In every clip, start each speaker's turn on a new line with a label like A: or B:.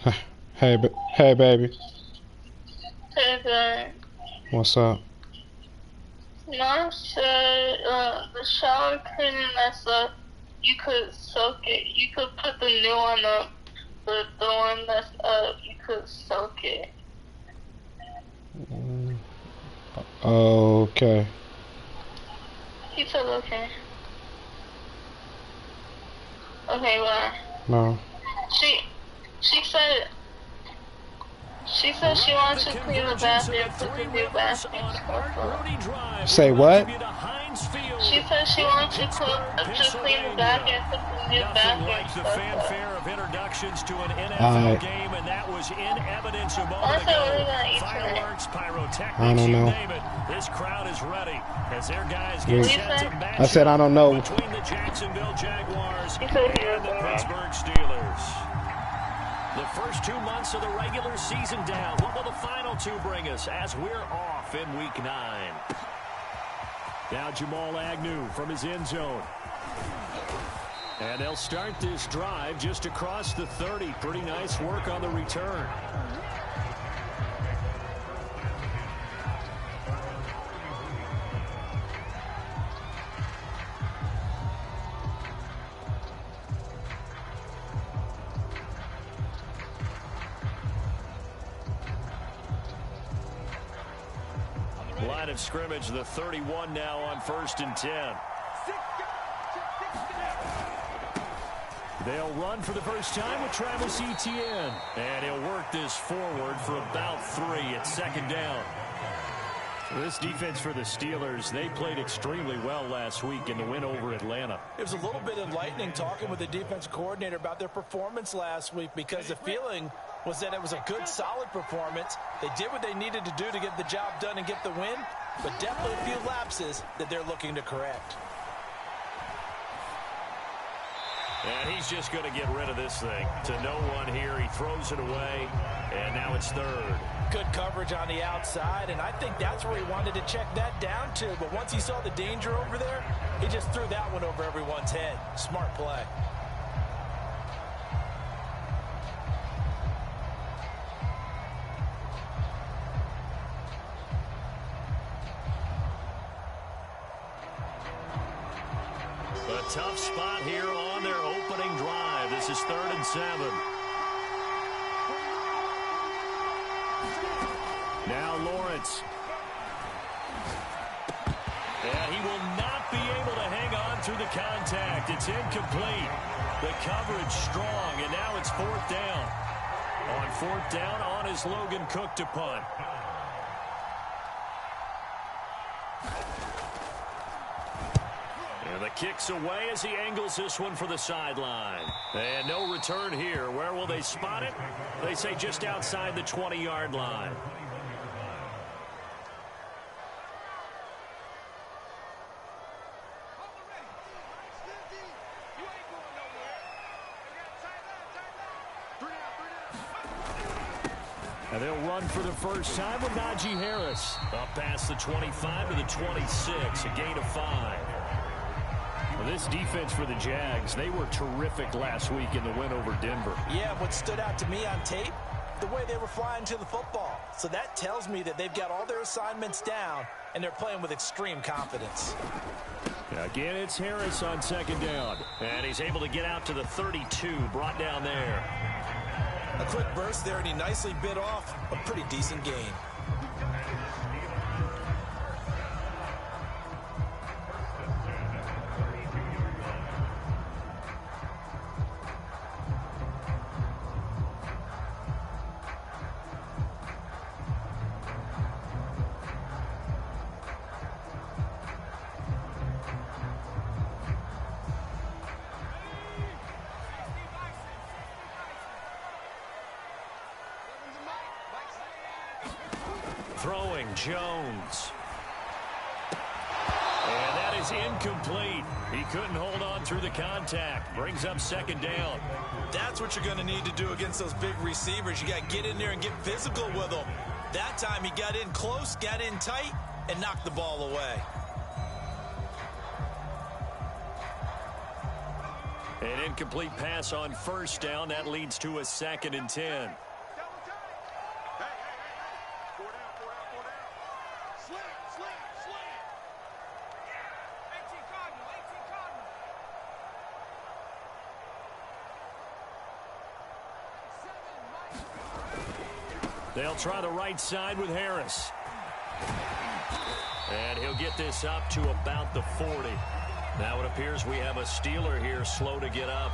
A: Hey, baby.
B: Hey, babe.
A: What's up?
B: Mom said the shower curtain that's up, you could soak it. You could put the new one up, but the one that's up, you could soak it.
A: Okay.
B: He said okay. Okay, bye.
A: No.
B: She said she wants to clean the bathroom, put the new bathroom stuff up.
A: Say what?
B: She said she wants to clean the bathroom, put the new bathroom stuff up.
C: Introductions to an NFL game, and that was in evidence a moment ago. Fireworks, pyrotechnics,
A: I don't know.
C: you name it. This crowd is ready as their guys get set to match
A: I said I don't know.
C: between the Jacksonville Jaguars and the Pittsburgh Steelers. The first 2 months of the regular season down. What will the final two bring us as we're off in Week 9? Now Jamal Agnew from his end zone. And they'll start this drive just across the 30. Pretty nice work on the return. Line of scrimmage, the 31 now on 1st and 10. They'll run for the first time with Travis Etienne. And he'll work this forward for about 3 at 2nd down. This defense for the Steelers, they played extremely well last week in the win over Atlanta.
D: It was a little bit enlightening talking with the defense coordinator about their performance last week, because the feeling was that it was a good, solid performance. They did what they needed to do to get the job done and get the win, but definitely a few lapses that they're looking to correct.
C: And he's just going to get rid of this thing. To no one here, he throws it away, and now it's 3rd.
D: Good coverage on the outside, and I think that's where he wanted to check that down to. But once he saw the danger over there, he just threw that one over everyone's head. Smart play.
C: A tough spot here on their opening drive. This is 3rd and 7. Now Lawrence. And he will not be able to hang on through the contact. It's incomplete. The coverage strong, and now it's 4th down. On 4th down, on is Logan Cook to punt. And the kick's away as he angles this one for the sideline. And no return here. Where will they spot it? They say just outside the 20-yard line. And they'll run for the first time with Najee Harris. Up past the 25 to the 26, a gain of 5. Well, this defense for the Jags, they were terrific last week in the win over Denver.
D: Yeah, what stood out to me on tape, the way they were flying to the football. So that tells me that they've got all their assignments down, and they're playing with extreme confidence.
C: Again, it's Harris on 2nd down. And he's able to get out to the 32, brought down there.
D: A quick burst there, and he nicely bit off a pretty decent gain.
C: Throwing Jones. And that is incomplete. He couldn't hold on through the contact. Brings up 2nd down.
D: That's what you're going to need to do against those big receivers. You got to get in there and get physical with them. That time he got in close, got in tight, and knocked the ball away.
C: An incomplete pass on first down. That leads to a 2nd and 10. They'll try the right side with Harris. And he'll get this up to about the 40. Now it appears we have a Steeler here slow to get up.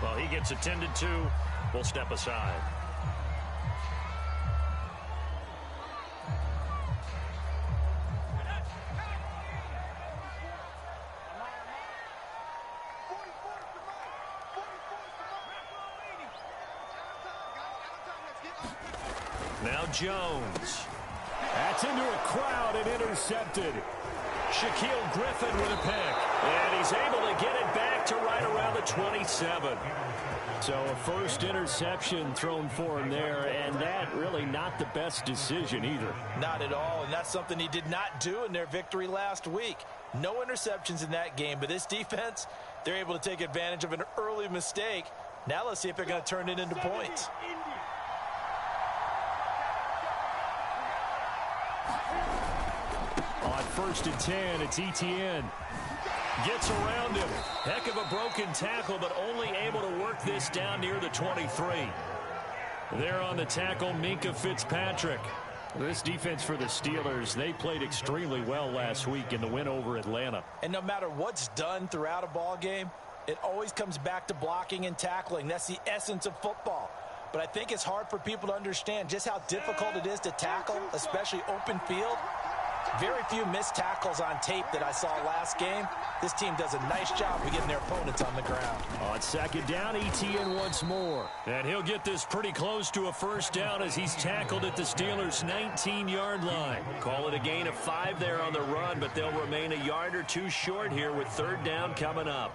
C: Well, he gets attended to. We'll step aside. Now Jones. That's into a crowd and intercepted. Shaquille Griffin with a pick. And he's able to get it back to right around the 27. So a first interception thrown for him there, and that really not the best decision either.
D: Not at all, and that's something he did not do in their victory last week. No interceptions in that game, but this defense, they're able to take advantage of an early mistake. Now let's see if they're going to turn it into points.
C: On 1st and 10, it's Etienne. Gets around him. Heck of a broken tackle, but only able to work this down near the 23. There on the tackle, Minkah Fitzpatrick. This defense for the Steelers, they played extremely well last week in the win over Atlanta.
D: And no matter what's done throughout a ball game, it always comes back to blocking and tackling. That's the essence of football. But I think it's hard for people to understand just how difficult it is to tackle, especially open field. Very few missed tackles on tape that I saw last game. This team does a nice job of getting their opponents on the ground.
C: On 2nd down, Etienne once more. And he'll get this pretty close to a first down as he's tackled at the Steelers' 19-yard line. Call it a gain of 5 there on the run, but they'll remain a yard or two short here with 3rd down coming up.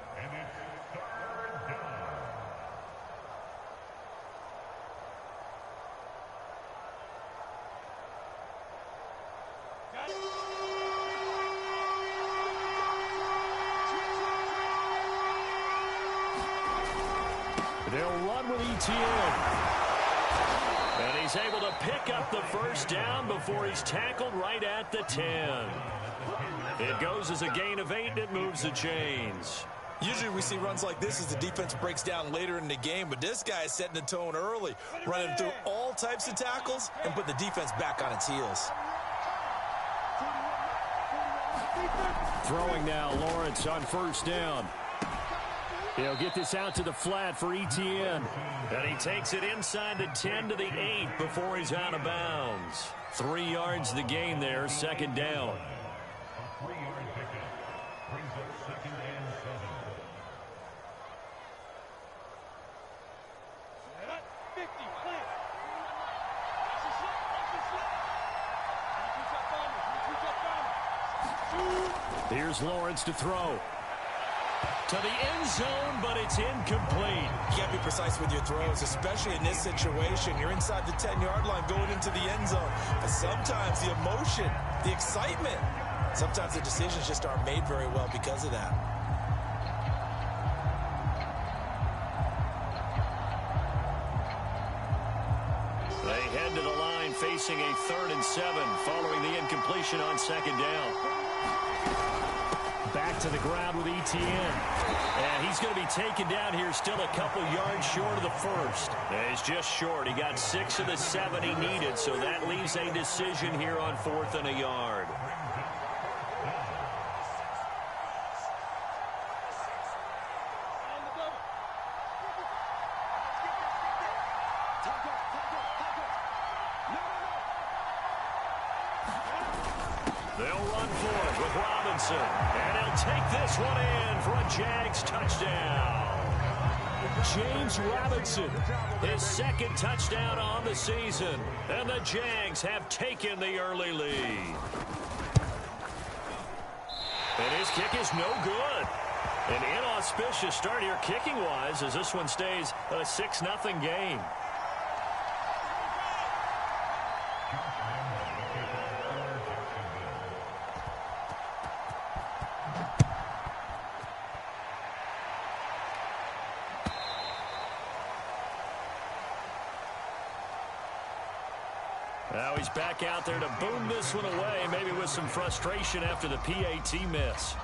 C: They'll run with Etienne. And he's able to pick up the first down before he's tackled right at the 10. It goes as a gain of 8, and it moves the chains.
D: Usually we see runs like this as the defense breaks down later in the game, but this guy is setting the tone early, running through all types of tackles and put the defense back on its heels.
C: Throwing now, Lawrence on first down. He'll get this out to the flat for Etienne. And he takes it inside the 10 to the 8 before he's out of bounds. 3 yards the gain there, 2nd down. Here's Lawrence to throw. To the end zone, but it's incomplete.
D: You can't be precise with your throws, especially in this situation. You're inside the 10-yard line going into the end zone. But sometimes the emotion, the excitement, sometimes the decisions just aren't made very well because of that.
C: They head to the line facing a 3rd and 7 following the incompletion on 2nd down. Back to the ground with Etienne. And he's going to be taken down here still a couple yards short of the first. He's just short. He got 6 of the 7 he needed, so that leaves a decision here on 4th and a yard. They'll run for it with Robinson. And he'll take this one in for a Jags touchdown. James Robinson, his 2nd touchdown on the season. And the Jags have taken the early lead. And his kick is no good. An inauspicious start here kicking-wise as this one stays a 6-0 game. Now he's back out there to boom this one away, maybe with some frustration after the PAT miss.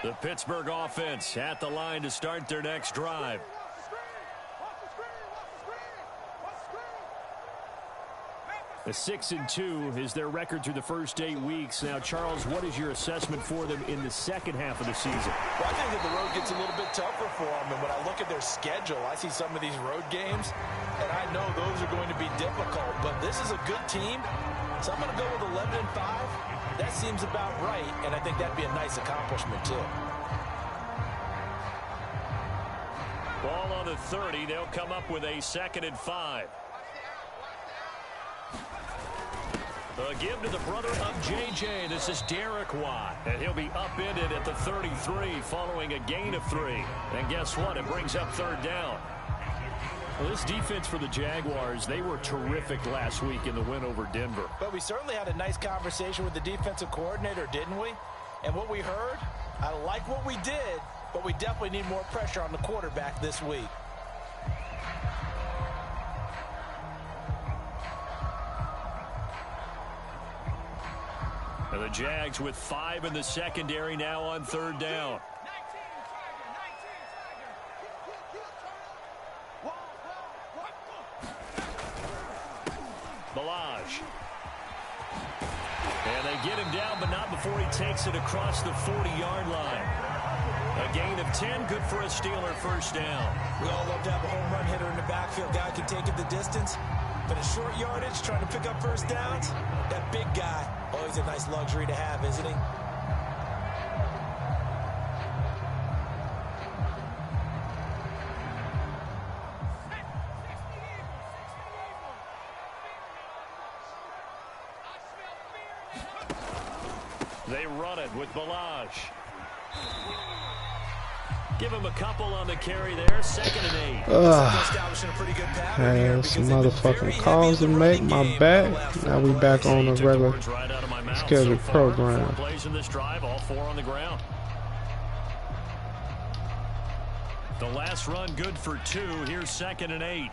C: The Pittsburgh offense at the line to start their next drive. A 6-2 is their record through the first 8 weeks. Now, Charles, what is your assessment for them in the second half of the season?
D: Well, I think that the road gets a little bit tougher for them. And when I look at their schedule, I see some of these road games, and I know those are going to be difficult. But this is a good team, so I'm going to go with 11-5. That seems about right, and I think that'd be a nice accomplishment, too.
C: Ball on the 30. They'll come up with a 2nd and 5. A give to the brother of J.J. This is Derek Watt, and he'll be upended at the 33 following a gain of 3. And guess what? It brings up 3rd down. Well, this defense for the Jaguars, they were terrific last week in the win over Denver.
D: But we certainly had a nice conversation with the defensive coordinator, didn't we? And what we heard, I like what we did, but we definitely need more pressure on the quarterback this week.
C: And the Jags with 5 in the secondary now on 3rd down. Balaj. And they get him down, but not before he takes it across the 40-yard line. A gain of 10, good for a Steeler 1st down.
D: We all love to have a home run hitter in the backfield. Guy can take it the distance. But in short yardage, trying to pick up 1st downs, that big guy, always a nice luxury to have, isn't he?
C: They run it with Balaj. Give him a couple on the carry there. 2nd and 8.
A: Had some motherfucking calls to make. My bad. Now we back on the regular scheduled program.
C: Plays in this drive, all 4 on the ground. The last run good for 2. Here's 2nd and 8.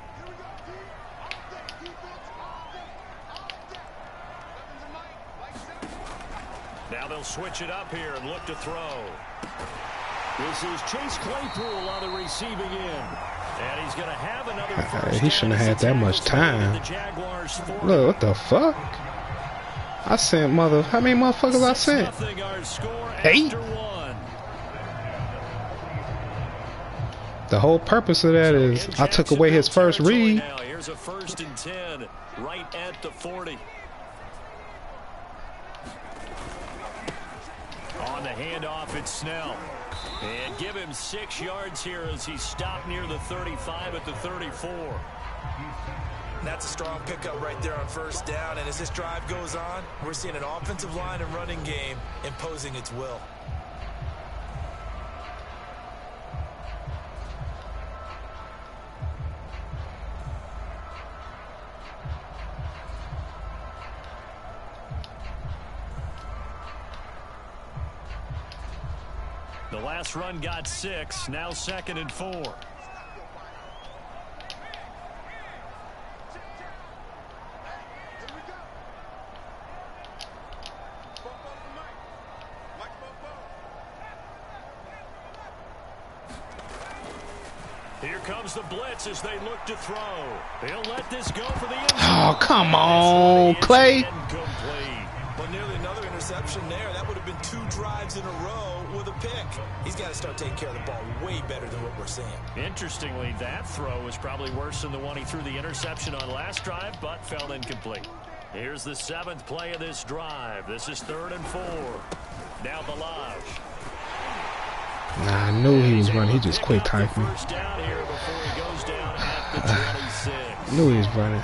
C: Now they'll switch it up here and look to throw. This is Chase Claypool on the receiving end. And he's going to have another first
A: he shouldn't have had that much time. Look, what the fuck? I sent how many motherfuckers I sent? 8? The whole purpose of that is I took away his first read.
C: Here's a 1st and 10 right at the 40. On the handoff, it's Snell. And give him 6 yards here as he stopped near the 35 at the 34.
D: That's a strong pickup right there on 1st down. And as this drive goes on, we're seeing an offensive line and running game imposing its will.
C: The last run got 6. Now 2nd and 4. Here comes the blitz as they look to throw. They'll let this go for the end zone.
A: Oh, come on, Clay.
D: Well, nearly another interception there. That would have been 2 drives in a row with a pick. He's got to start taking care of the ball way better than what we're seeing.
C: Interestingly, that throw was probably worse than the one he threw the interception on last drive, but fell incomplete. Here's the 7th play of this drive. This is 3rd and 4. Now Balaj.
A: Nah, I knew he was running. He just quit typing.
C: First down here before he goes down at the 26.
A: Knew he was running.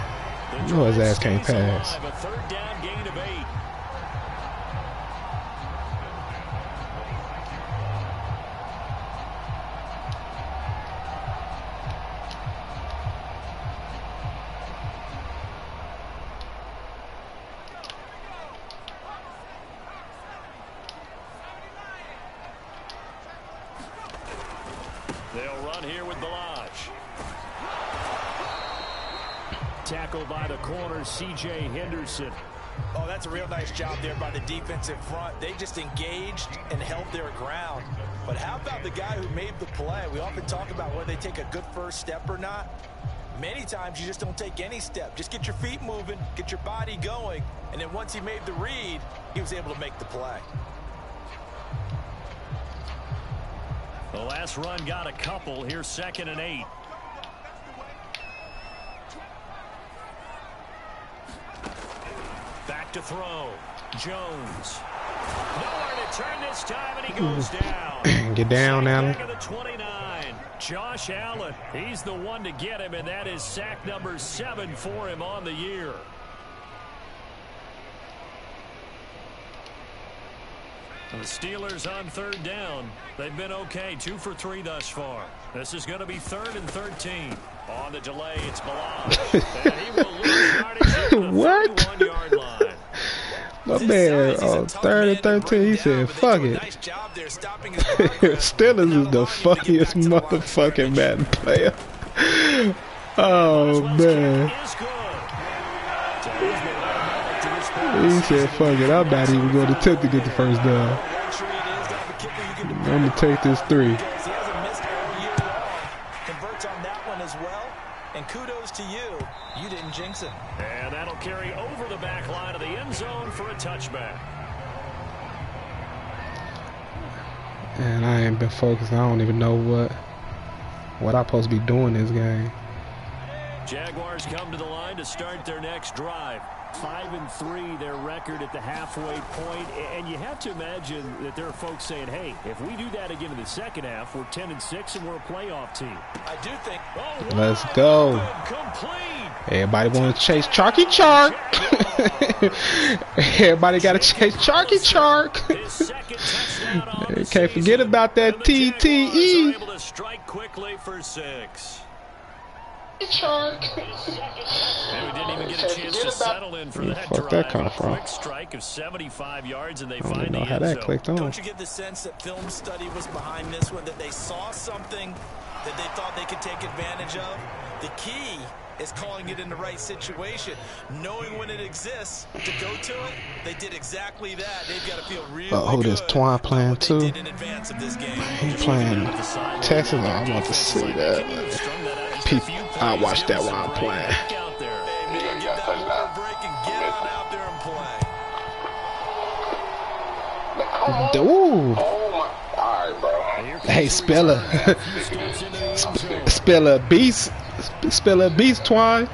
A: Knew his ass can't pass.
C: A third down gain of 8. They'll run here with Balaj. Tackled by the corner, C.J. Henderson.
D: Oh, that's a real nice job there by the defensive front. They just engaged and held their ground. But how about the guy who made the play? We often talk about whether they take a good first step or not. Many times you just don't take any step. Just get your feet moving, get your body going, and then once he made the read, he was able to make the play.
C: The last run got a couple. Here's 2nd and 8. Back to throw. Jones. Nowhere to turn this time, and he goes down.
A: Get down, Allen.
C: The 29. Josh Allen. He's the one to get him, and that is sack number 7 for him on the year. The Steelers on 3rd down. They've been okay. 2 for 3 thus far. This is going to be 3rd and 13. On the delay, it's Balaj. And he will lose yardage at the
A: What?
C: 31-yard line.
A: My man, on 3rd and 13, he said, fuck it. Steelers is the funniest motherfucking Madden player. Oh, man. He said, fuck it, I'm not even going to attempt to get the first down. I'm going to take this 3.
D: He hasn't missed all year long. Converts on that one as well. And kudos to you. You didn't jinx it.
C: And that'll carry over the back line of the end zone for a touchback.
A: And I ain't been focused. I don't even know what I'm supposed to be doing this game.
C: Jaguars come to the line to start their next drive. 5-3 their record at the halfway point, and you have to imagine that there are folks saying, hey, if we do that again in the second half, we're 10-6 and we're a playoff team.
D: I do think.
C: Oh,
A: let's go.
C: Complete.
A: Everybody want to chase Charky Chark. Everybody got to chase Charky Chark. Can't forget about that TTE.
C: Able to strike quickly for 6.
B: Chark.
C: And we didn't even get a chance to settle in for that drive.
A: That come from?
C: Quick strike of 75 yards, and they
A: I don't
C: find
A: know
C: the
A: how
C: end
A: that
C: zone.
A: clicked on.
D: Don't you get the sense that film study was behind this one, that they saw something that they thought they could take advantage of? The key is calling it in the right situation, knowing when it exists to go to it. They did exactly that. They've got to feel really good.
A: This Twine playing
D: what
A: too.
D: they did in advance of this game.
A: He playing Texas. I want to see that. I watch that while I'm playing. Ooh. Hey, Spiller. Spiller Beast. Spiller Beast, Twine.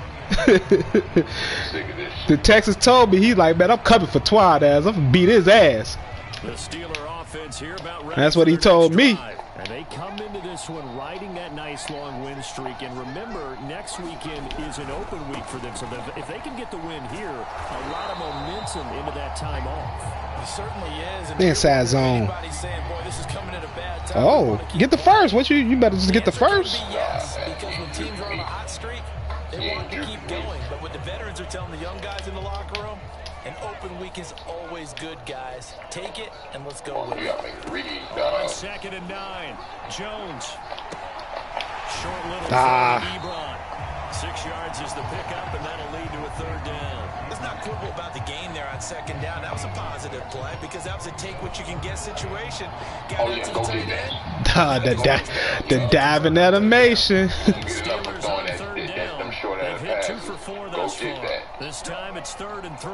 A: The Texas told me, he's like, man, I'm coming for Twine ass. I'm going to beat his ass.
C: The Steeler offense here about ready.
A: That's what he told me.
C: And they come into this one riding that nice long win streak. And remember, next weekend is an open week for them. So if they can get the win here, a lot of momentum into that time off.
D: It certainly is. And
A: inside zone.
D: Saying, boy, this is coming at a bad time.
A: Oh, get the first. What you better just get the first.
D: Yes, because when teams are on a hot streak, they want to keep going. But what the veterans are telling the young guys in the locker room, an open week is always good, guys. Take it and let's go with it.
C: On 2nd and 9, Jones. Short little Ebron. 6 yards is the pickup, and that'll lead to a 3rd down.
D: Let's not quibble about the game there on 2nd down. That was a positive play because that was a take-what-you-can-get situation. Got out to the tight end.
A: The diving animation.
C: Steelers on 3rd down. They've hit 2 for 4 thus far. This time it's 3rd and 3.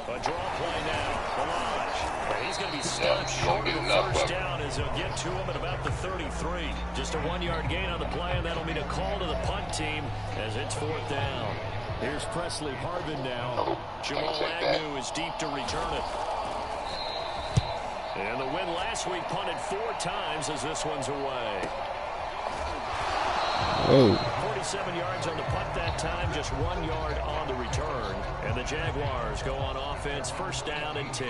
C: A draw play now. Balaj. He's going to be stopped short of the first down as he'll get to him at about the 33. Just a 1-yard gain on the play, and that'll mean a call to the punt team as it's 4th down. Here's Presley Harvin now. Jamal Agnew is deep to return it. And the win last week punted 4 times as this one's away.
A: Oh.
C: 47 yards on the punt that time, just 1 yard on the return. And the Jaguars go on offense, first down and 10.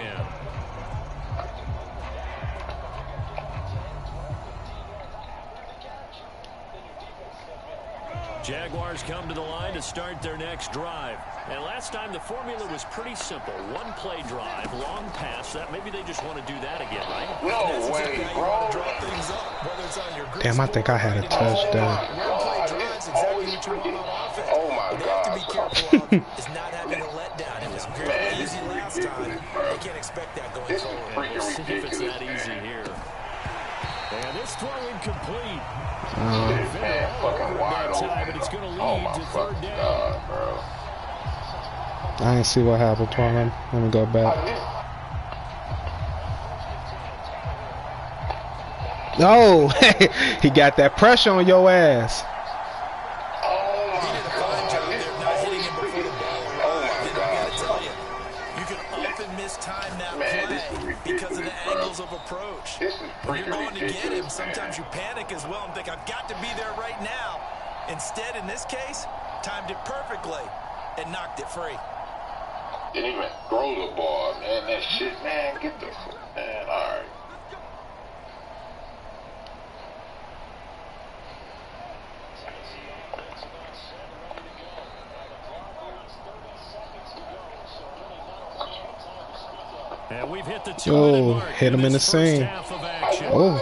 C: Jaguars come to the line to start their next drive. And last time the formula was pretty simple. One play drive, long pass. That maybe they just want to do that again, right?
E: No way, bro.
A: Damn, I think I had a touchdown.
E: Oh my God.
D: To be careful of is not having a letdown. It was very easy last time. They can't expect that going forward.
C: Let's see if it's that easy here. And this throw incomplete.
E: Man, fucking wide open.
C: But it's going to lead
E: Oh my
C: to third
E: fucking
C: down.
E: God, bro.
A: I didn't see what happened to him. Let me go back. Oh, he got that pressure on your ass.
D: Of approach. When you're going to get him, sometimes you panic as well and think, I've got to be there right now. Instead, in this case, timed it perfectly and knocked it free.
E: Didn't even throw the ball, man. That shit, man. Get the fuck, man. All right.
C: And we've hit the 2-minute mark.
A: Hit him in the seam. Oh,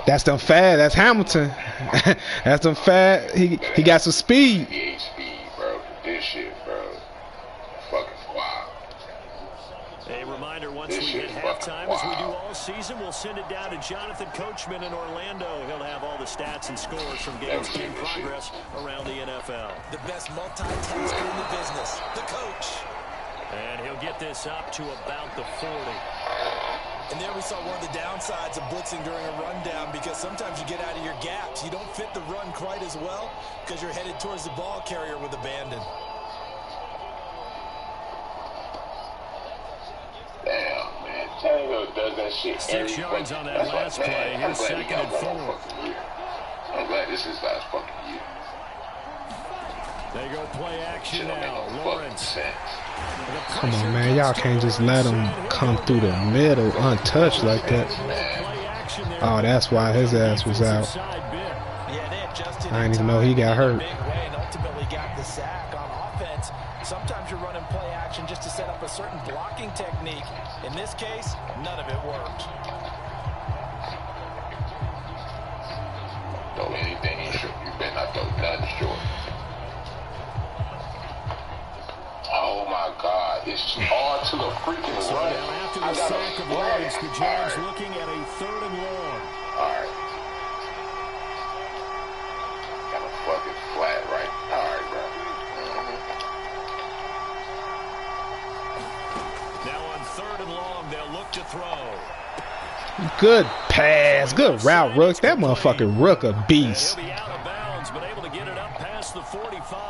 A: that's them fast. That's Hamilton. That's them fast. He got some speed.
E: He ain't speed, bro. This shit, bro. Fucking wild.
C: A reminder, once we hit halftime, as we do all season, we'll send it down to Jonathan Coachman in Orlando. He'll have all the stats and scores from games in progress around the NFL.
D: The best multitasker in the business, the coach.
C: And he'll get this up to about the 40.
D: And there we saw one of the downsides of blitzing during a rundown, because sometimes you get out of your gaps. You don't fit the run quite as well because you're headed towards the ball carrier with abandon.
E: Damn, man. Tango does that shit.
C: 6 yards on that last play. Here's second and 4.
E: I'm glad this is last fucking year.
C: They go play action now. Lawrence.
A: Come on, man. Y'all can't just let him come through the middle untouched like that. Oh, that's why his ass was out. I didn't even know he got hurt.
D: Ultimately got the sack on offense. Sometimes you're running play action just to set up a certain blocking technique. In this case, none of it worked.
E: Throw anything in short. You better not throw nothing short. Oh my God, it's all to the freaking
C: so
E: run.
C: Now after the sack of Lawrence, the Jags looking at a 3rd and long.
E: Alright. Got a fucking flat right. Alright, bro.
C: Now on 3rd and long, they'll look to throw.
A: Good pass. Good route, Rook. That motherfucking Rook a beast.
C: He'll be out of bounds, but able to get it up past the 45.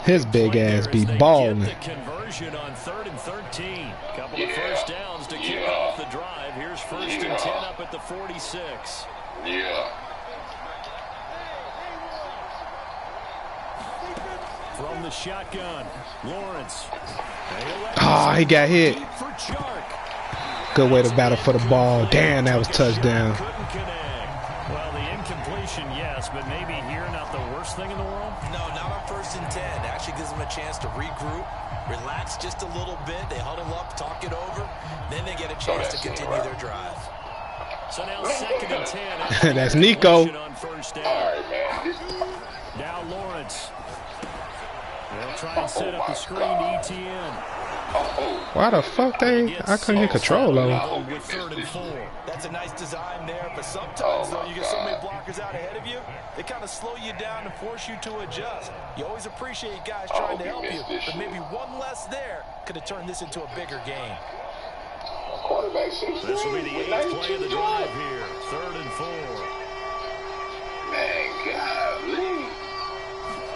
A: His big ass be balling.
C: The conversion on 3rd and 13. Couple of first downs to kick off the drive. Here's 1st and 10 up at the 46.
E: Yeah.
C: From the shotgun, Lawrence.
A: Oh, he got hit. Good way to battle for the ball. Damn, that was touchdown.
C: Couldn't connect. Well, the incompletion, yes, but maybe here not the worst thing in the world?
D: No, not on 1st and 10. Actually gives them a chance to regroup, relax just a little bit. They huddle up, talk it over. Then they get a chance to continue their drive.
C: So now 2nd and 10.
A: That's Nico.
C: On 1st down.
E: All right, man.
C: Now Lawrence. They'll try and set up the screen to ETN.
A: Why the fuck I couldn't get control of him.
C: With 3rd and 4.
D: That's a nice design there, but sometimes, though, you get so many blockers out ahead of you, they kind of slow you down and force you to adjust. You always appreciate guys trying to help you, but maybe one less there could have turned this into a bigger game.
C: This will be the 8th play of the drive here. 3rd and 4.
E: Man, golly.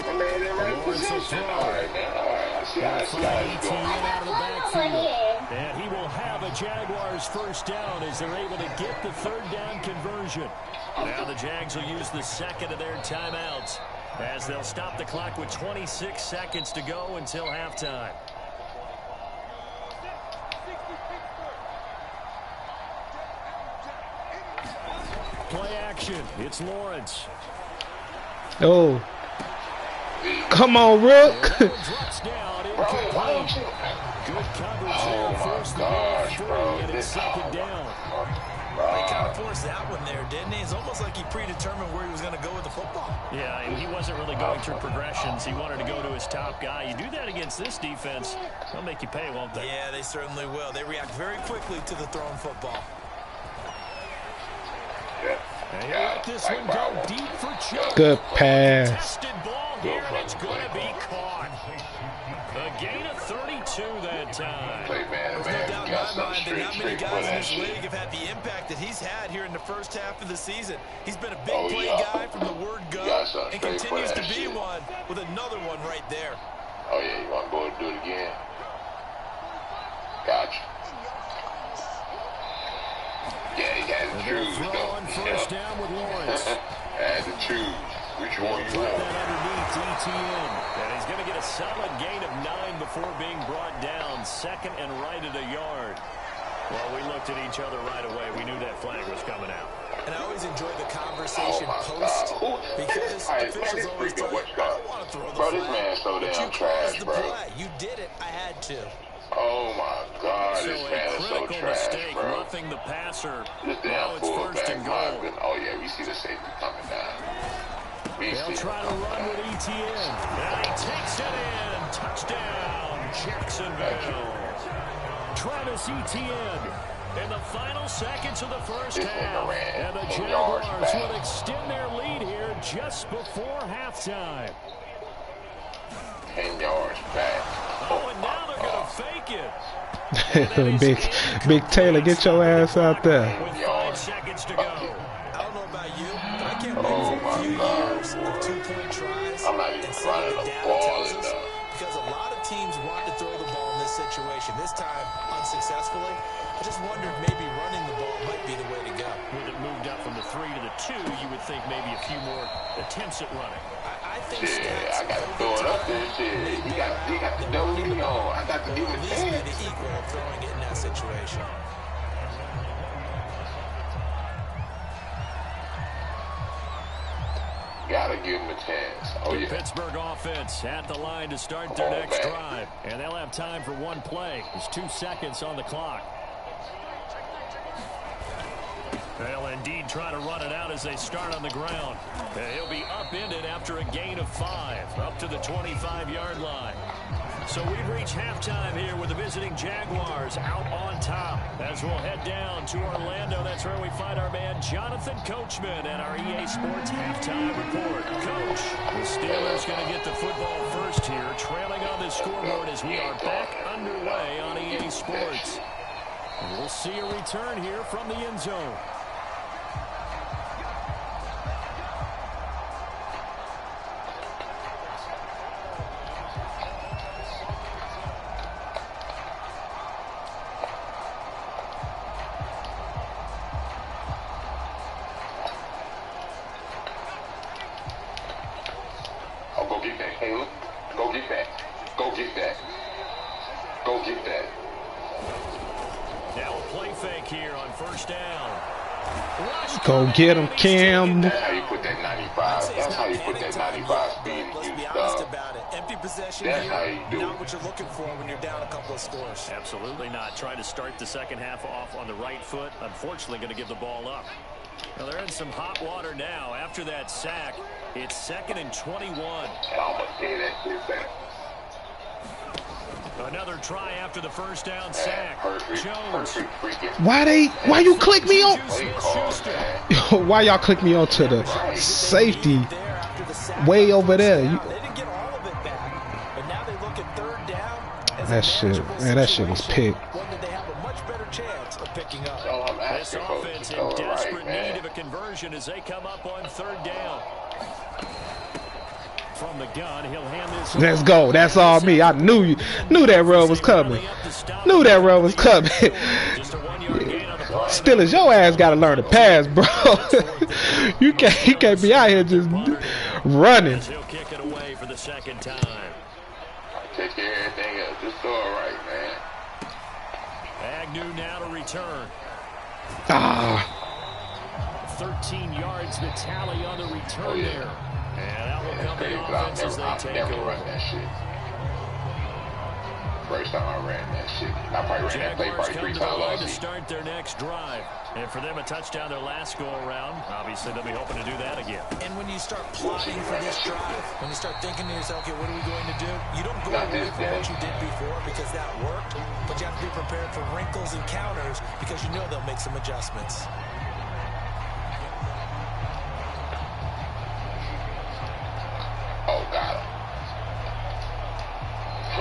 E: Man, they're right position. All right, man. All right. I see how this guy's going.
C: Out of the backfield. And he will have a Jaguars first down as they're able to get the 3rd down conversion. Now the Jags will use the 2nd of their timeouts. as they'll stop the clock with 26 seconds to go until halftime. Play action. It's Lawrence.
A: Oh. Come on, Rook.
C: Good coverage there. Forced the ball free, and it's second down.
D: He kind of forced that one there, didn't he? It's almost like he predetermined where he was going to go with the football.
C: Yeah, and he wasn't really going through progressions. He wanted to go to his top guy. You do that against this defense, they'll make you pay, won't they?
D: Yeah, they certainly will. They react very quickly to the thrown football.
C: And he'll let this one go deep for Chuck.
A: Good pass.
C: Contested ball here, and it's going to be caught. A gain of 32 that time.
D: There's no doubt in my mind that not many guys in this league have had the impact that he's had here in the first half of the season. He's been a big play guy from the word go and continues to be one with another one right there.
E: Oh, yeah, you want to go and do it again? Gotcha. Yeah, he had to choose, though.
C: On first down with Lawrence.
E: Had to choose. Which one you
C: Put
E: want?
C: that underneath ETN. And he's going to get a solid gain of 9 before being brought down. Second and right at a yard. Well, we looked at each other right away. We knew that flag was coming out.
D: And I always enjoy the conversation post because officials always tell you, I don't want to throw the flag.
E: This man so
D: But
E: damn
D: you
E: trash,
D: caused the
E: bro.
D: play. You did it. I had to.
E: Oh, my God.
C: So
E: This
C: a
E: man is so
C: critical
E: trash,
C: mistake,
E: bro.
C: roughing the passer.
E: This
C: Now
E: damn
C: it's first
E: fullback,
C: and
E: my
C: goal.
E: goodness. Oh, yeah, we see the safety coming down.
C: They'll try to run with ETN. And he takes it in. Touchdown, Jacksonville. Travis Etienne in the final seconds of the first half. And the Jaguars will extend their lead here just before halftime.
E: 10 yards back.
C: Oh, and now they're going to fake it.
A: Big Taylor, get your ass out there.
C: With 5 seconds to go.
D: I don't know about you, but I can't wait for a few years of 2-point tries and see what the data tells us. Because a lot of teams want to throw the ball in this situation. This time, unsuccessfully. I just wonder if maybe running the ball might be the way to go.
C: With it moved up from the 3 to the 2, you would think maybe a few more attempts at running.
D: I think
E: Yeah, I got to throw it up there. Shit, you got to double me on. I got to give it
D: at least be the equal of throwing it in that situation.
E: Gotta give him a chance. Oh,
C: The
E: yeah.
C: Pittsburgh offense at the line to start their next drive. And they'll have time for one play. There's 2 seconds on the clock. They'll indeed try to run it out as they start on the ground. And he'll be upended after a gain of 5, up to the 25-yard line. So we've reached halftime here with the visiting Jaguars out on top. As we'll head down to Orlando, that's where we find our man Jonathan Coachman and our EA Sports halftime report. Coach, the Steelers going to get the football first here, trailing on the scoreboard as we are back underway on EA Sports. And we'll see a return here from the end zone.
E: Go get that, Caleb. Go get that. Go get that. Go get that.
C: Now a play fake here on first down.
A: Go get him, Cam.
E: That's how you put that 95. That's how you put that 95 speed in
D: Let's
E: you,
D: be honest
E: dog.
D: about it. Empty possession
E: That's
D: here,
E: how you do
D: not
E: it.
D: what you're looking for when you're down a couple of scores.
C: Absolutely not. Trying to start the second half off on the right foot. Unfortunately, going to give the ball up. Now they're in some hot water now. After that sack, it's 2nd and 21.
E: And I'm going to say that shit back.
C: Another try after the first down sack.
E: Perfect.
C: Jones.
E: Perfect freaking.
A: Why you click me on?
E: Play call, man.
A: Why y'all click me on to the safety way over there?
D: They didn't get all of it back, but now they look at third down as
A: That
D: a
A: shit,
D: manageable
A: man, that shit was
D: situation,
A: picked.
D: one that they have a much better chance of picking up.
E: So I'm
C: This
E: asking folks
C: offense
E: to
C: in
E: throw it
C: desperate
E: right,
C: need
E: man.
C: of a conversion as they come up on third down. From the gun, he'll hand this.
A: Let's go. That's all me. I knew that run was coming. Knew that run was coming.
C: Just a 1-yard gain on the play.
A: Steelers, your ass got to learn to pass, bro. you can't be out here just running.
C: He'll kick it away for the second time.
E: Take care of everything else. Just throw it right, man.
C: Agnew now to return. 13 yards the tally on the return there. And that will come the offense as they take over.
E: Run that shit. First time I ran that shit. I probably ran that play probably 3 times last
C: to
E: season.
C: start their next drive. And for them, a touchdown their last go-around. Obviously, they'll be hoping to do that again.
D: And when you start plotting for this drive, when you start thinking to yourself, okay, what are we going to do? You don't go away from what you did before because that worked, but you have to be prepared for wrinkles and counters because you know they'll make some adjustments.
E: Oh, got him.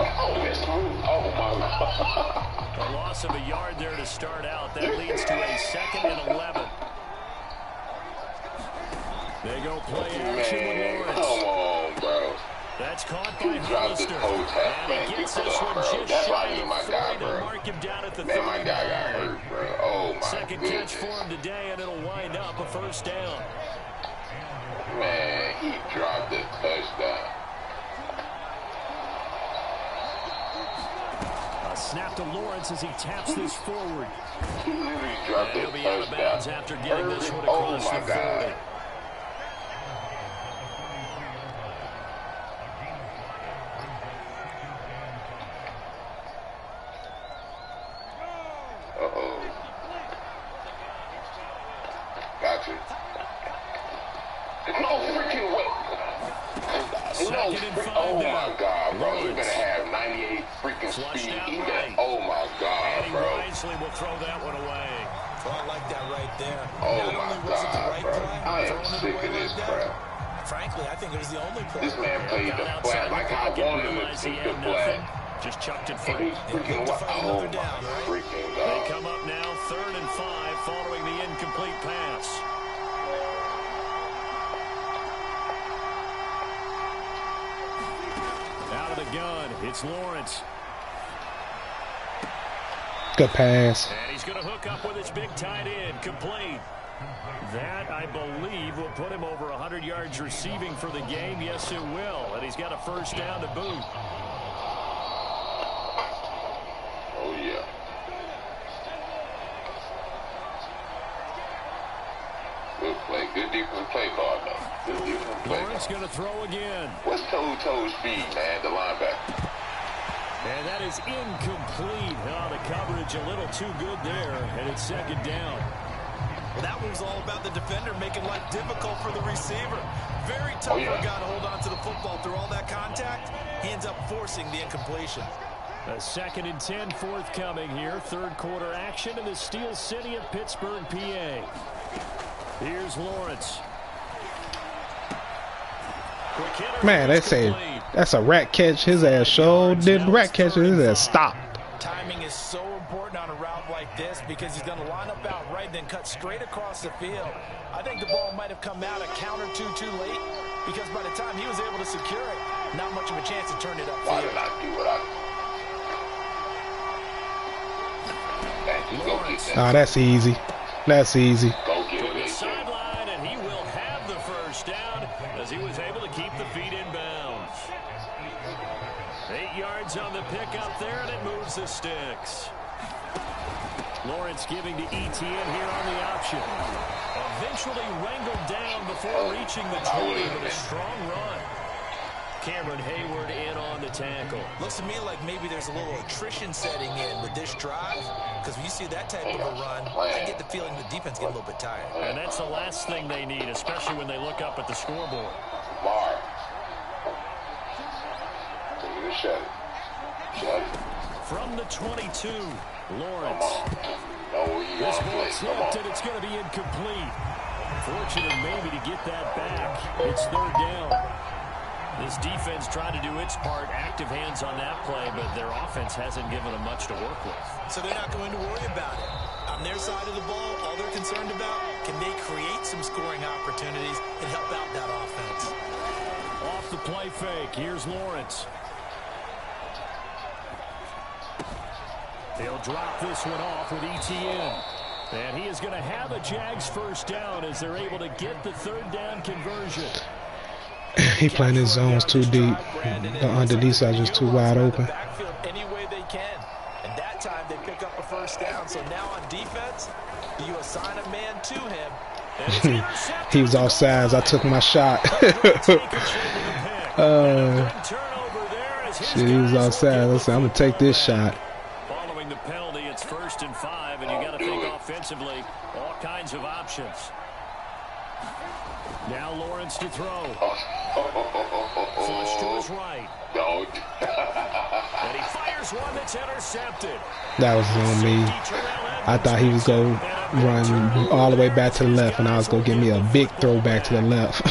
E: Oh, my God.
C: A loss of a yard there to start out. That leads to a 2nd and 11. They go play action with Lawrence.
E: Come on, bro.
C: That's caught by Hollister. And he gets this one just shy of 40 to mark him down at the 30.
E: My guy got hurt, bro. Oh, my
C: Second catch for him today, and it'll wind up a first down.
E: Man, he dropped the touchdown.
C: A snap to Lawrence as he taps this forward.
E: He literally dropped the
C: He'll be out of bounds after getting this one across the 40.
E: Uh-oh. Gotcha. No freaking way. Oh my God, bro. He better have 98 freaking speed. Oh my God, bro.
C: Wisely will throw that one away.
D: Well, I like that right there.
E: Oh my God, bro. I am sick of this crap.
D: Frankly, I think it was the only play.
E: This man played the flat like I wanted him to the flat.
C: Just chucked it free.
E: Freaking what? Oh my freaking God.
C: They come up now 3rd and 5 following the incomplete pass. Out of the gun, it's Lawrence.
A: Good pass.
C: And he's going to hook up with his big tight end, complete. That, I believe, will put him over 100 yards receiving for the game. Yes, it will. And he's got a first down to boot.
E: Oh, yeah. Good play. Good defensive play call, though. Good defensive play.
C: Lawrence going to throw again.
E: What's Toes speed, man, the linebacker?
C: And that is incomplete. Oh, the coverage a little too good there. And it's 2nd down.
D: Well, that one was all about the defender making life difficult for the receiver. Very tough for a guy to hold on to the football through all that contact. He ends up forcing the incompletion.
C: A 2nd and 10 forthcoming here. 3rd quarter action in the Steel City of Pittsburgh, PA. Here's Lawrence.
A: Man, they say that's a rat catch. His ass showed didn't rat catch. His ass stopped.
D: Timing is so important on a route like this because he's going to line up out right, then cut straight across the field. I think the ball might have come out a count or two too late because by the time he was able to secure it, not much of a chance to turn it upfield.
E: Why did I do what I did? Go get that.
A: Ah, that's easy. That's easy.
E: Go get
C: To the
E: it.
C: sideline, and he will have the first down as he was able to keep the feet in bounds. 8 yards on the pickup there, and it moves the sticks. Lawrence giving to Etienne here on the option. Eventually wrangled down before reaching the 20, but a strong run. Cameron Hayward in on the tackle.
D: Looks to me like maybe there's a little attrition setting in with this drive because when you see that type of a run, I get the feeling the defense get a little bit tired.
C: And that's the last thing they need, especially when they look up at the scoreboard.
E: Bar. Shut it. Shut it.
C: From the 22, Lawrence.
E: No, you
C: This
E: want to play.
C: ball
E: Come on.
C: tipped, and it's going to be incomplete. Fortunate maybe to get that back. It's 3rd down. This defense trying to do its part, active hands on that play, but their offense hasn't given them much to work with.
D: So they're not going to worry about it. On their side of the ball, all they're concerned about, can they create some scoring opportunities and help out that offense?
C: Off the play fake, here's Lawrence. They'll drop this one off with Etienne. And he is going to have a Jags first down as they're able to get the third down conversion.
A: He playing his zones too deep. The underneath are just too wide open.
D: Any way they can. And that time they pick up a first down. So now on defense, you assign a man to him.
A: He was offsides. I took my shot. Shit, he was offsides. I said, I'm going to take this shot.
C: Following the penalty, it's 1st and 5, and you got to think offensively, all kinds of options. Now Lawrence to throw. Flush to his right.
E: Don't.
C: And he fires one that's intercepted.
A: That was on me. I thought he was going to run all the way back to the left, and I was going to give me a big throw back to the left.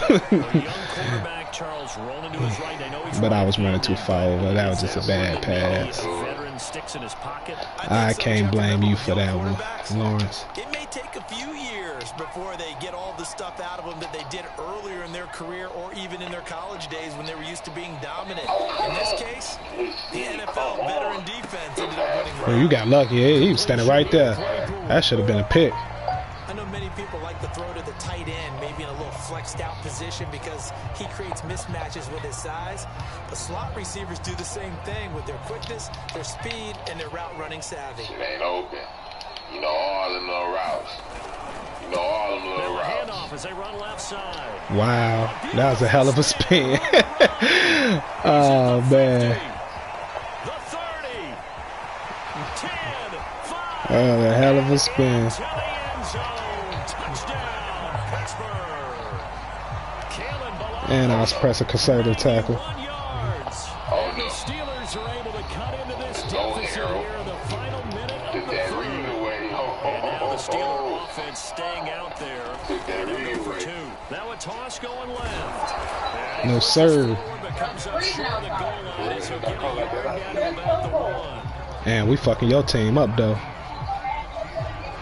A: But I was running too far over. That was just a bad pass. I can't blame you for that one, Lawrence.
D: It may take a few years before they get all the stuff out of them that they did earlier in their career or even in their college days when they were used to being dominant. In this case, the NFL veteran defense ended up winning.
A: Well, you got lucky. He was standing right there. That should have been a pick.
D: I know many people like to throw to the tight end, maybe in a little flexed out position because he creates mismatches with his size. But slot receivers do the same thing with their quickness, their speed, and their route running savvy.
E: It ain't open. You know all them little routes. You know all them little routes.
C: Handoff as they run left side.
A: Wow, that was a hell of a spin. Oh man.
C: The 30. 10, 5.
A: Oh, a hell of a spin. And I was pressing conservative tackle.
C: The Steelers are able to cut into this deficit here in the final minute of the third. And now the Steeler offense staying out there. And they're good for 2. Now a toss going left.
A: No, sir. And we fucking your team up, though.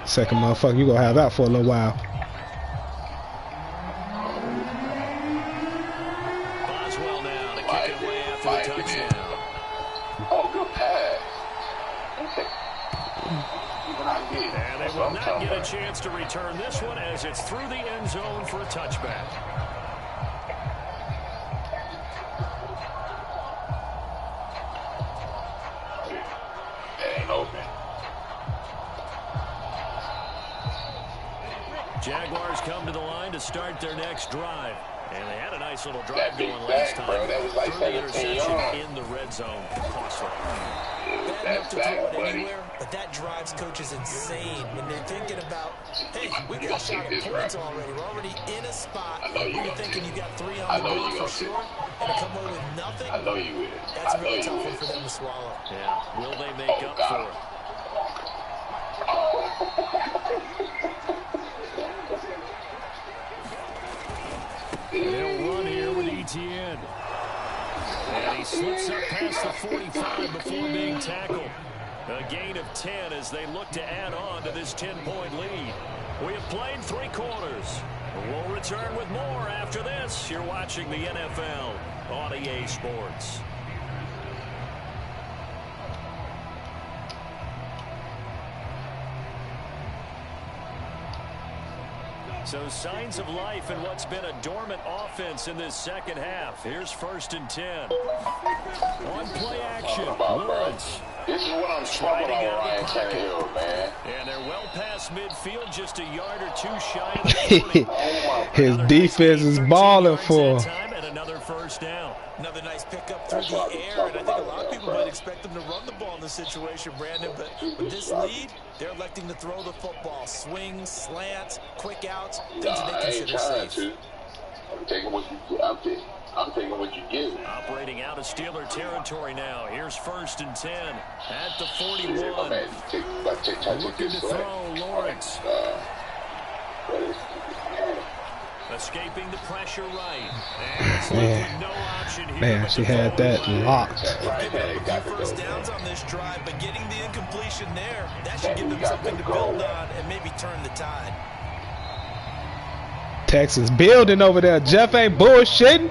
A: Second motherfucker you gonna have out for a little while.
E: Oh, good pass.
C: And they will not get a chance to return this one as it's through the end zone for a touchback.
E: It ain't open.
C: Jaguars come to the line to start their next drive. And they had a nice little drive going last time.
E: Bro, that was like 17 yards.
C: In the red zone. Costly.
D: Bad enough to throw it anywhere, but that drives coaches insane when they're thinking about, hey, we got a shot at points already. We're already in a spot where you're thinking you got 3 on the board for sure, and to come away with nothing,
E: I know you is.
D: That's a really tough one for them to swallow.
C: Yeah, will they make up for it? They'll run here with ETN. And he slips up past the 45 before being tackled. A gain of 10 as they look to add on to this 10-point lead. We have played 3 quarters. We'll return with more after this. You're watching the NFL on EA Sports. So signs of life in what's been a dormant offense in this second half. Here's 1st and 10. On play action, Lawrence.
E: This is what I'm talking about, Ryan Tannehill, man.
C: And they're well past midfield, just a yard or 2 shy of the 40.
A: His defense is balling for him.
C: Another first down.
D: Another nice pickup through the air, and I think a lot of people might expect them to run the ball in this situation, Brandon, but with this lead, they're electing to throw the football. Swings, slants, quick outs, things that they consider safe.
E: I'm taking what you give.
C: Operating out of Steeler territory now. Here's 1st and 10 at the 41. Looking to throw, Lawrence. Escaping the pressure right.
A: Man, she had that locked.
D: Giving up a few first downs on this drive, but getting the incompletion there, that should give them something to build on and maybe turn the tide.
A: Texas building over there. Jeff ain't bullshitting.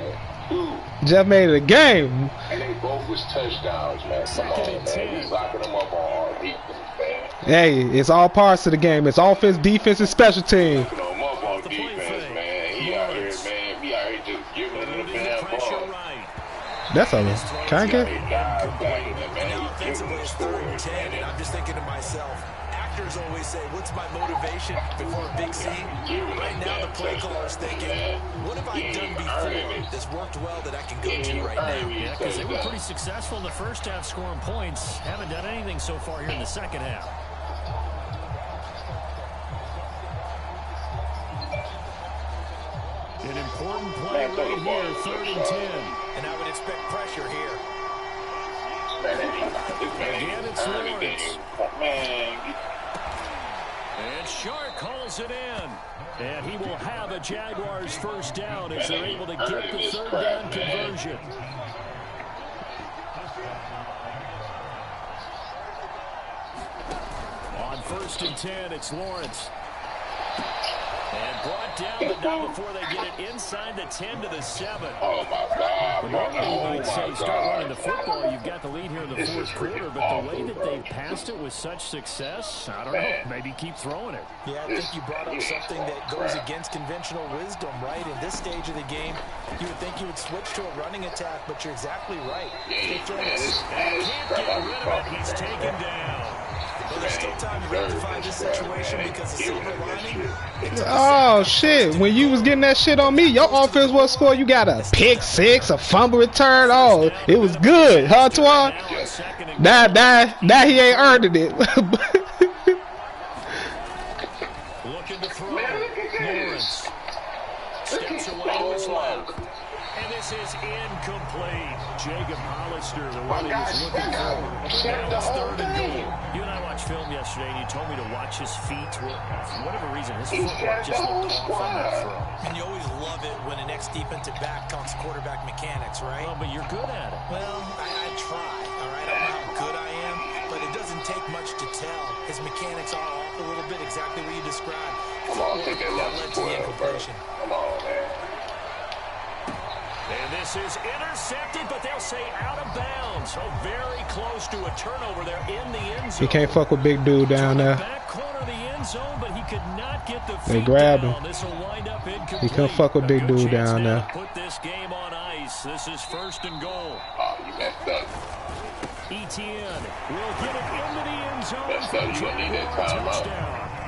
A: Jeff made it a game.
E: And they both was touchdowns, man. Come on, man. He's locking them up on defense, man.
A: Hey, it's all parts of the game. It's offense, defense, and special team.
E: Looking on motherfucking defense, man. He out here, man. He out here just giving it the damn ball.
A: That's a can't get.
D: Now offensively it's 3rd and 10, and I'm just thinking to myself, actors always say, what's my motivation before a big scene? Right now the play caller's thinking, what have I done before that's worked well that I can go to right now?
C: Yeah, because they were pretty successful in the first half scoring points. Haven't done anything so far here in the second half. An important play right here, 3rd and 10.
D: And I would expect pressure here.
C: Again, it's Lawrence. And Shark calls it in. And he will have a Jaguars first down as they're able to get the 3rd down conversion. On 1st and 10, it's Lawrence. And brought down, but not before they get it inside the 10 to the 7.
E: Oh, my God.
C: Normally, you might say start running the football. You've got the lead here in the 4th quarter, but the way that they've passed it with such success, I don't know, maybe keep throwing it.
D: Yeah, I think you brought up something that goes against conventional wisdom, right? In this stage of the game, you would think you would switch to a running attack, but you're exactly right. They throw this.
C: Can't get rid of it. He's taken down.
D: Well, there's still time to rectify this situation because the silver lining.
A: Oh shit! When you was getting that shit on me, your offense was score. You got a pick six, a fumble return. Oh, it was good, huh, Twan? Now he ain't earning it.
C: Looking to throw. Lawrence steps away to his left. And this is incomplete. Jacob Hollister, the one he was looking for. Now it's 3rd and goal. You and I watched film yesterday, and you told me to watch his feet. For whatever reason, his footwork just looked off on that throw.
D: And you always love it when an ex-defensive back talks quarterback mechanics, right?
C: Well, but you're good at it.
D: Well, I try, all right? I don't know how good I am, but it doesn't take much to tell. His mechanics are off a little bit, exactly what you described.
E: Come on, take that
D: led to the incompletion.
E: Come on, man.
C: And this is intercepted, but they'll say out of bounds. So very close to a turnover there in the end zone.
A: He can't fuck with big dude down there.
C: Back corner of the end zone, but he could not get the
A: They grabbed him.
C: This will wind up incomplete.
A: He couldn't fuck with big dude down there.
C: Put this game on ice. This is 1st and goal.
E: Oh, you messed up.
C: Etienne will get it into the end zone.
E: Messed up. You gonna need that timeout.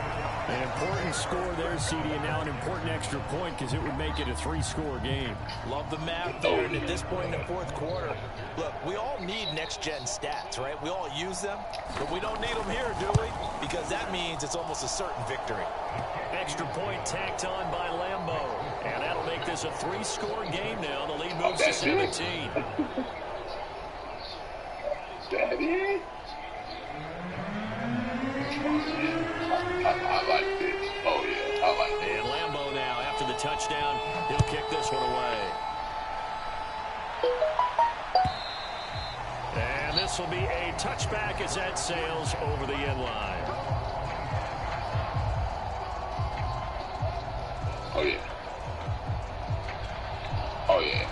C: An important score there, CD, and now an important extra point because it would make it a 3-score game.
D: Love the math there, and at this point in the 4th quarter, look, we all need next-gen stats, right? We all use them, but we don't need them here, do we? Because that means it's almost a certain victory.
C: Extra point tacked on by Lambeau, and that'll make this a 3-score game now. The lead moves to 17.
E: Daddy? I like this. Oh, yeah. I like this.
C: And Lambeau now, after the touchdown, he'll kick this one away. And this will be a touchback as that sails over the end line.
E: Oh, yeah. Oh, yeah.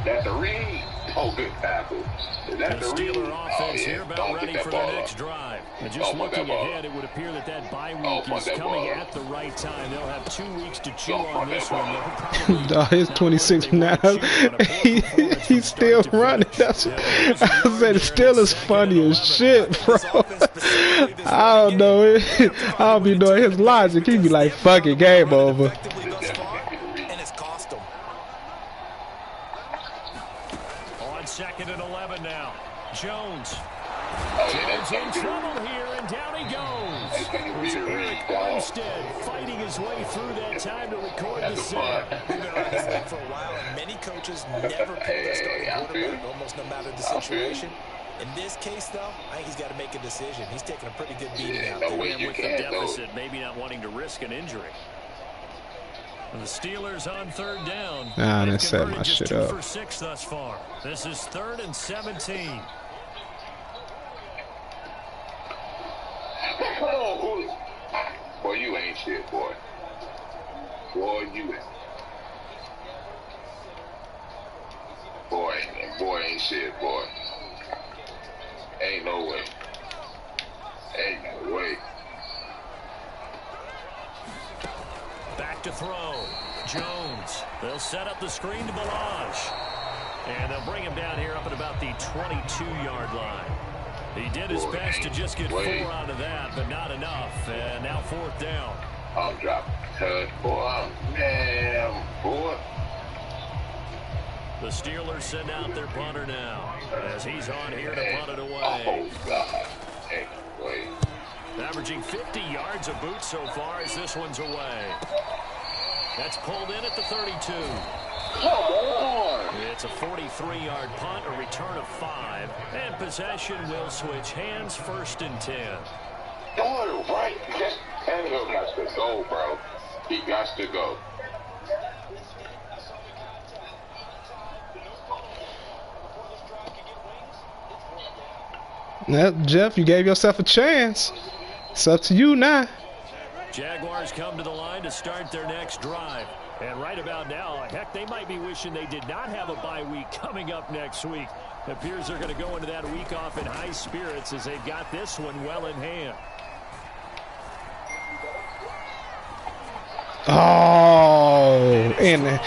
E: That's a read. Oh, good tackle.
C: The Steeler offense here about ready for their next drive. And just looking ahead, it would appear that that bye week is coming at the right time. They'll have 2 weeks to chew on this one.
A: He's 26 now. He's still running. That's what I said. Still is funny as shit, bro. I don't know. I don't be knowing his logic. He be like, fuck it, game over.
C: Second and 11 now. Jones in trouble here, and down he goes. It's Eric Armstead fighting his way through that time to record the sack.
D: We've been around this league for a while, and many coaches never pull their starting quarterback, almost no matter the situation. In this case, though, I think he's got to make a decision. He's taking a pretty good beating out there.
C: And with the deficit, maybe not wanting to risk an injury. And the Steelers on 3rd down.
A: That set my shit up.
C: 2 for 6 thus far. This is 3rd and 17.
E: Come on, boy, you ain't shit, boy. Boy, you ain't. Boy ain't shit, boy. Ain't no way. Ain't no way.
C: Back to throw. Jones. They'll set up the screen to Balazs. And they'll bring him down here up at about the 22-yard line. He did his best to just get 4 out of that, but not enough. And now 4th down.
E: I'm dropping touch, boy. Man, boy.
C: The Steelers send out their punter now as he's on here to punt it away.
E: Oh, God. Ain't no way.
C: Averaging 50 yards a boot so far as this one's away. That's pulled in at the 32.
E: Come on.
C: It's a 43-yard punt, a return of 5, and possession will switch hands, 1st and 10.
E: Doing it right. Tannehill got to go, bro. He got to go.
A: Well, Jeff, you gave yourself a chance. It's up to you now.
C: Jaguars come to the line to start their next drive. And right about now, heck, they might be wishing they did not have a bye week coming up next week. It appears they're going to go into that week off in high spirits as they've got this one well in hand.
A: Oh, and an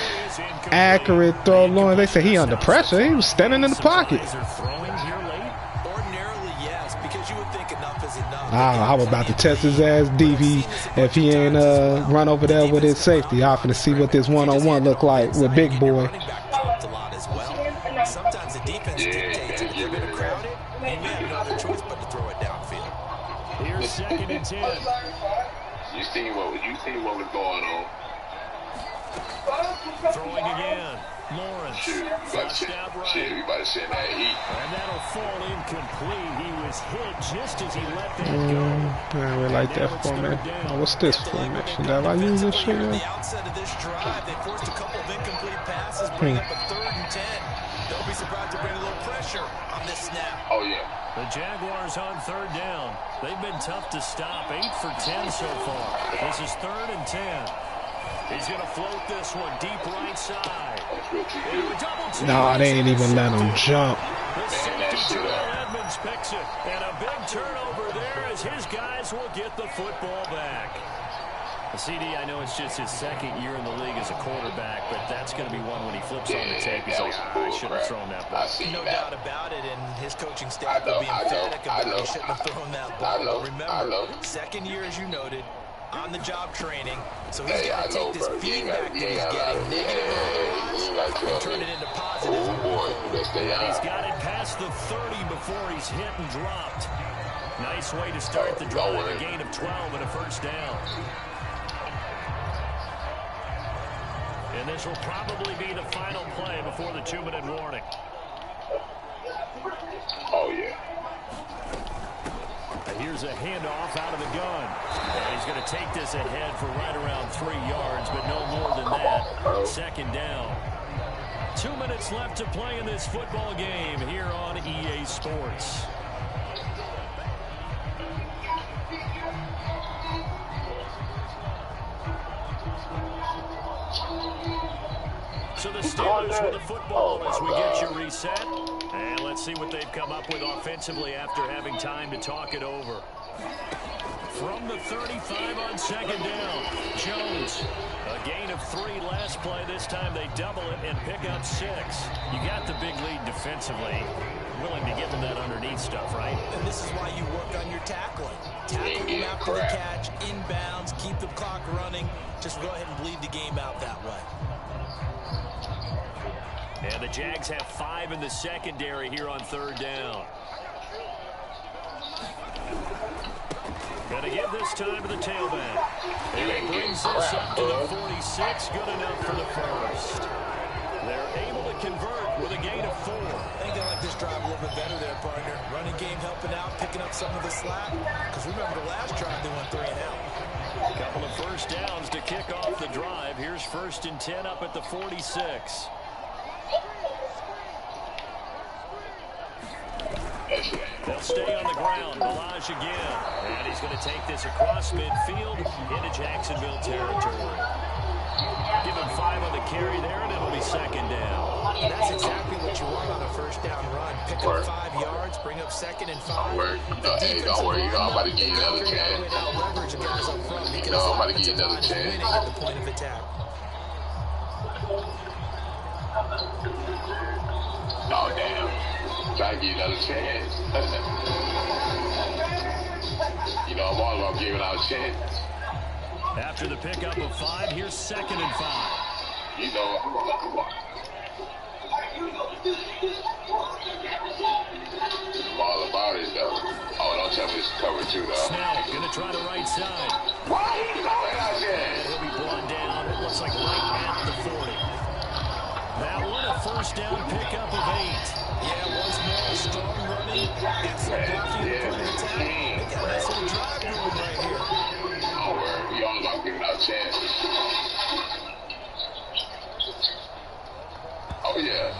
A: accurate throw, Lawrence. They say he under pressure. He was standing in the pocket. I was about to test his ass deep. If he ain't run over there with his safety, I'm finna see what this one-on-one look like with Big Boy.
D: Sometimes the defense dictates if they're going to crowd it, and you have no other choice but to throw it downfield.
C: Here's 2nd and 10.
E: You see what was going on.
C: Throwing again. Lawrence.
E: Shoot, we about to send that heat.
C: And that'll fall incomplete. He was hit just as he let that go.
A: I really like that formation. Oh, what's this formation? Have I used this shit?
D: At the outset of this drive, they forced a couple of incomplete passes, bring up a 3rd and 10. Don't be surprised to bring a little pressure on this snap.
E: Oh, yeah.
C: The Jaguars on 3rd down. They've been tough to stop. 8 for 10 so far. This is 3rd and 10. He's going to float this one deep right side.
A: No, they ain't even let him jump.
C: The safety Terrell Edmonds picks it. And a big turnover there as his guys will get the football back. CD, I know it's just his 2nd year in the league as a quarterback, but that's going to be one when he flips on the tape. He's like, I should have thrown that ball.
D: No doubt about it, and his coaching staff will be emphatic about he shouldn't have thrown that ball. Remember, 2nd year, as you noted, on-the-job training, so he's got to take this feedback that he's getting, negative and turn it into positive.
C: He's got it past the 30 before he's hit and dropped. Nice way to start the drive, a gain of 12 and a 1st down. And this will probably be the final play before the 2-minute warning.
E: Oh, yeah.
C: Here's a handoff out of the gun. And he's going to take this ahead for right around 3 yards, but no more than that. 2nd down. 2 minutes left to play in this football game here on EA Sports. So the Steelers with the football as we get you reset. And let's see what they've come up with offensively after having time to talk it over. From the 35 on 2nd down, Jones. A gain of 3 last play. This time they double it and pick up 6. You got the big lead defensively. Willing to give them that underneath stuff, right?
D: And this is why you work on your tackling. Tackle them after the catch, inbounds, keep the clock running. Just go ahead and bleed the game out that way.
C: And the Jags have 5 in the secondary here on 3rd down. Going to give this time to the tailback. And it brings this up to the 46. Good enough for the 1st. They're able to convert with a gain of 4.
D: I think they like this drive a little bit better there, partner. Running game helping out, picking up some of the slack. Because remember the last drive they went 3 and out.
C: A couple of 1st downs to kick off the drive. Here's 1st and 10 up at the 46. They'll stay on the ground. Balazs again. And he's going to take this across midfield into Jacksonville territory. Give him 5 on the carry there, and it'll be 2nd down.
D: That's exactly what you want on a 1st down run. pick up 5 yards, bring up 2nd and 5.
E: Hey, don't worry. I'm about to give you another chance.
D: Leverage the guys up front because
E: I'm about to give you another chance.
D: winning at the point of attack.
E: Oh, damn. Try to give you another chance. You know, I'm all about giving out a chance.
C: After the pickup of 5, here's 2nd and 5.
E: You know, I'm all about it, though. Oh, don't tell me it's covered, too, though.
C: Snell going to try the right side.
E: Why are you going out there?
C: And he'll be brought down, it looks like right at the 40. That one, a first down pickup of 8.
D: Yeah, once more, strong running. Excellent blocking in front of the attack. They got a nice little drive going right here.
E: Oh, we all about giving out chances. Oh, yeah.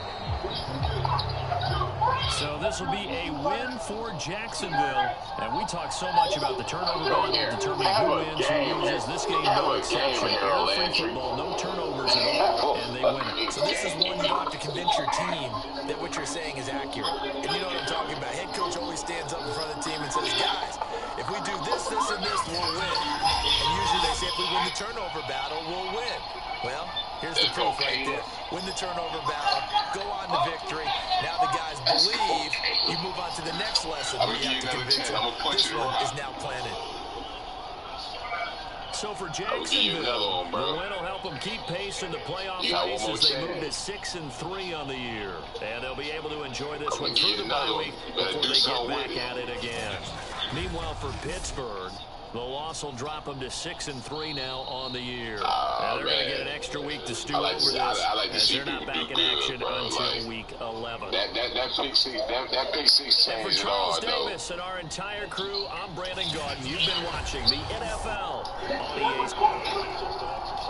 C: So this will be a win for Jacksonville. And we talk so much about the turnover battle, determining who wins, who loses. This game, no exception. Air-free football, no turnovers at all, and they win it.
D: So this is one you have to convince your team that what you're saying is accurate. And you know what I'm talking about. Head coach always stands up in front of the team and says, guys, if we do this, this, and this, we'll win. And usually they say if we win the turnover battle, we'll win. Well, here's the proof right there. Win the turnover battle, go on to victory. Now the guys believe you move on to the next lesson where you have to convince them this one is now planted.
C: So for Jacksonville, the win will help them keep pace in the playoff race as they move to 6-3 on the year. And they'll be able to enjoy this one through the bye week before they get back at it again. Meanwhile, for Pittsburgh, the loss will drop them to 6-3 now on the year. Now they're going to get an extra week to stew over this as they're not back in action until week 11.
E: That pick six
C: And for
E: changed it
C: Charles
E: all,
C: Davis and our entire crew, I'm Brandon Gaudin. You've been watching the NFL on EA Sports.